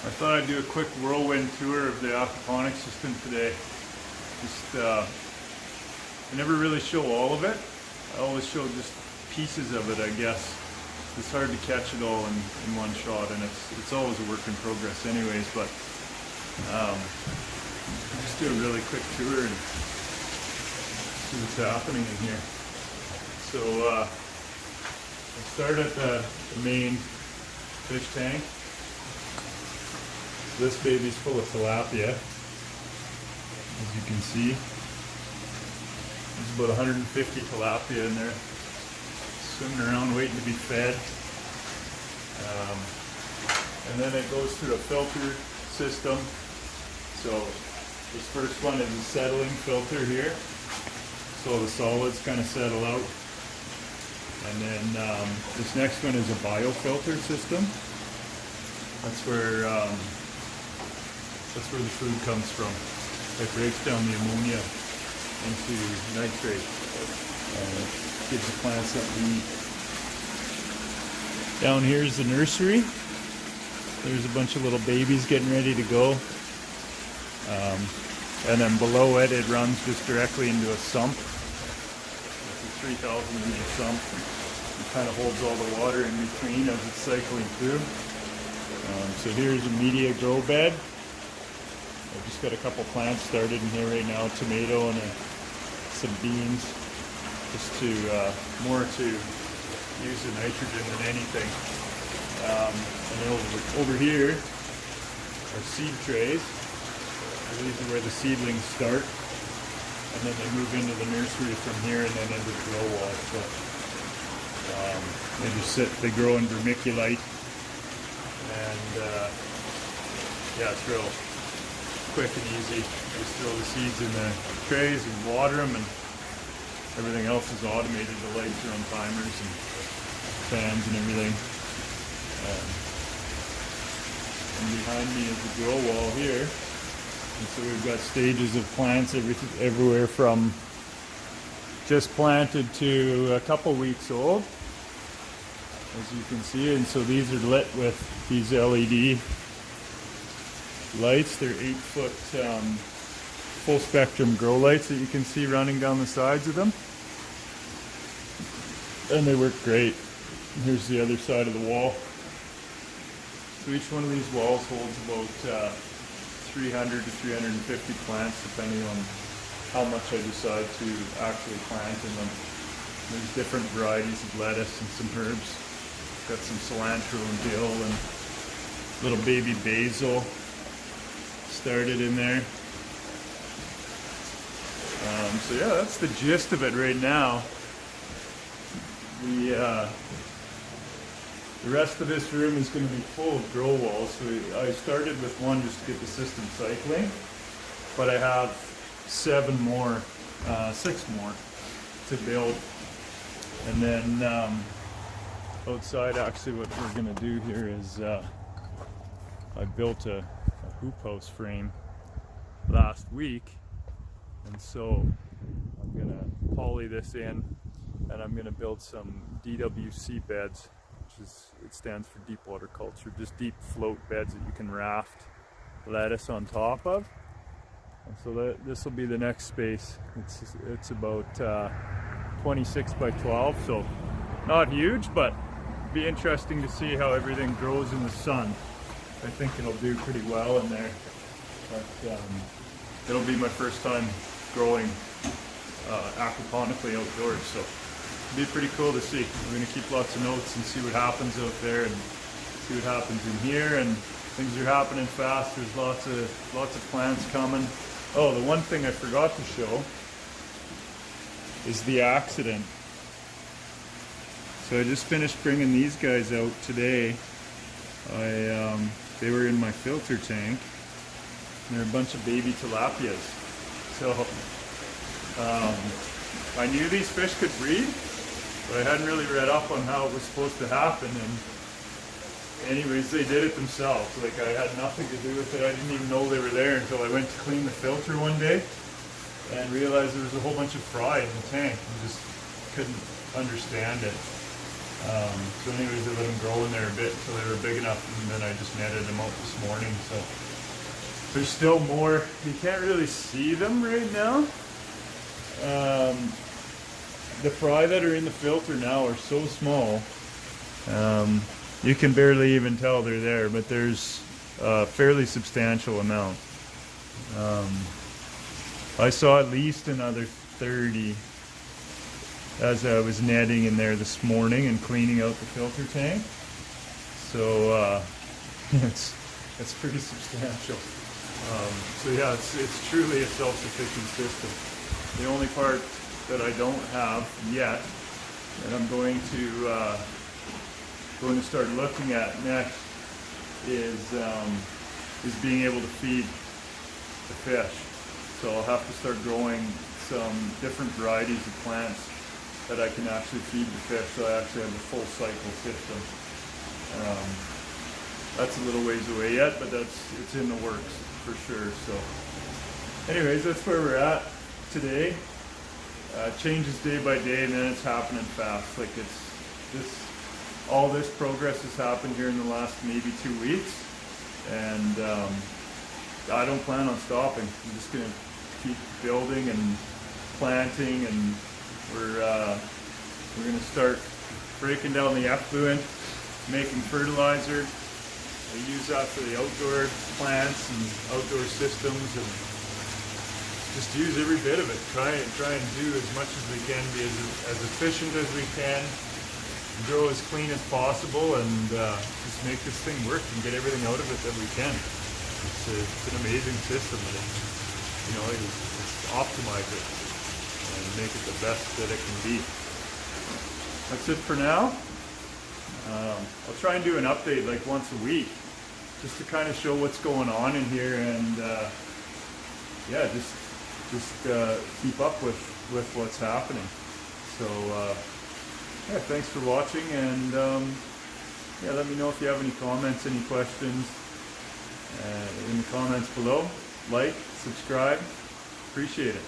I thought I'd do a quick whirlwind tour of the aquaponics system today. I never really show all of it. I always show just pieces of it, I guess. It's hard to catch it all in one shot, and it's always a work in progress anyways, but just do a really quick tour and see what's happening in here. So I'll start at the main fish tank. This baby's full of tilapia, as you can see. There's about 150 tilapia in there, swimming around waiting to be fed. And then it goes through a filter system. So this first one is a settling filter here, so the solids kind of settle out. And then this next one is a biofilter system. That's where the food comes from. It breaks down the ammonia into nitrate and gives the plants something to eat. Down here is the nursery. There's a bunch of little babies getting ready to go. And then below it, it runs just directly into a sump. It's a 3,000 liter sump. It kind of holds all the water in between as it's cycling through. So here's a media grow bed. I've just got a couple plants started in here right now, tomato and some beans, just to more to use the nitrogen than anything. And then over here are seed trays. These are where the seedlings start, and then they move into the nursery from here and then into the grow wall. So they just they grow in vermiculite, and yeah, it's real quick and easy. Just throw the seeds in the trays and water them, and everything else is automated. The lights are on timers and fans and everything. And behind me is the grow wall here. And so we've got stages of plants everywhere from just planted to a couple weeks old, as you can see. And so these are lit with these LED lights. They're 8-foot full spectrum grow lights that you can see running down the sides of them. And they work great. And here's the other side of the wall. So each one of these walls holds about 300 to 350 plants, depending on how much I decide to actually plant in them. There's different varieties of lettuce and some herbs. Got some cilantro and dill and little baby basil started in there. So yeah, that's the gist of it right now. The rest of this room is going to be full of grow walls. So I started with one just to get the system cycling, but I have 6 more to build. And then outside, actually, what we're going to do here is I built a hoop house frame last week, and so I'm going to poly this in, and I'm going to build some DWC beds. It stands for deep water culture, just deep float beds that you can raft lettuce on top of. And so this will be the next space. It's about 26 by 12, so not huge, but it'll be interesting to see how everything grows in the sun. I think it'll do pretty well in there, but it'll be my first time growing aquaponically outdoors, so it'll be pretty cool to see. We're going to keep lots of notes and see what happens out there and see what happens in here, and things are happening fast. There's lots of plants coming. Oh, the one thing I forgot to show is the accident. So I just finished bringing these guys out today. They were in my filter tank, and they're a bunch of baby tilapias. So I knew these fish could breed, but I hadn't really read up on how it was supposed to happen. And anyways, they did it themselves. Like, I had nothing to do with it. I didn't even know they were there until I went to clean the filter one day and realized there was a whole bunch of fry in the tank and just couldn't understand it. So anyways, I let them grow in there a bit until they were big enough, and then I just netted them out this morning. So there's still more. You can't really see them right now. The fry that are in the filter now are so small, you can barely even tell they're there, but there's a fairly substantial amount. I saw at least another 30 as I was netting in there this morning and cleaning out the filter tank. So it's pretty substantial. So yeah, it's truly a self-sufficient system. The only part that I don't have yet, that I'm going to start looking at next, is being able to feed the fish. So I'll have to start growing some different varieties of plants that I can actually feed the fish, so I actually have a full cycle system. That's a little ways away yet, but it's in the works for sure. So anyways, that's where we're at today. Changes day by day, and then it's happening fast. Like all this progress has happened here in the last maybe 2 weeks, and I don't plan on stopping. I'm just gonna keep building and planting, and we're gonna start breaking down the effluent, making fertilizer. I use that for the outdoor plants and outdoor systems, and just use every bit of it. Try and do as much as we can, be as efficient as we can, grow as clean as possible, and just make this thing work and get everything out of it that we can. It's an amazing system, and it's optimize it and make it the best that it can be. That's it for now. I'll try and do an update like once a week, just to kind of show what's going on in here, and yeah, just keep up with what's happening. So yeah, thanks for watching, and yeah, let me know if you have any comments, any questions in the comments below. Like, subscribe, appreciate it.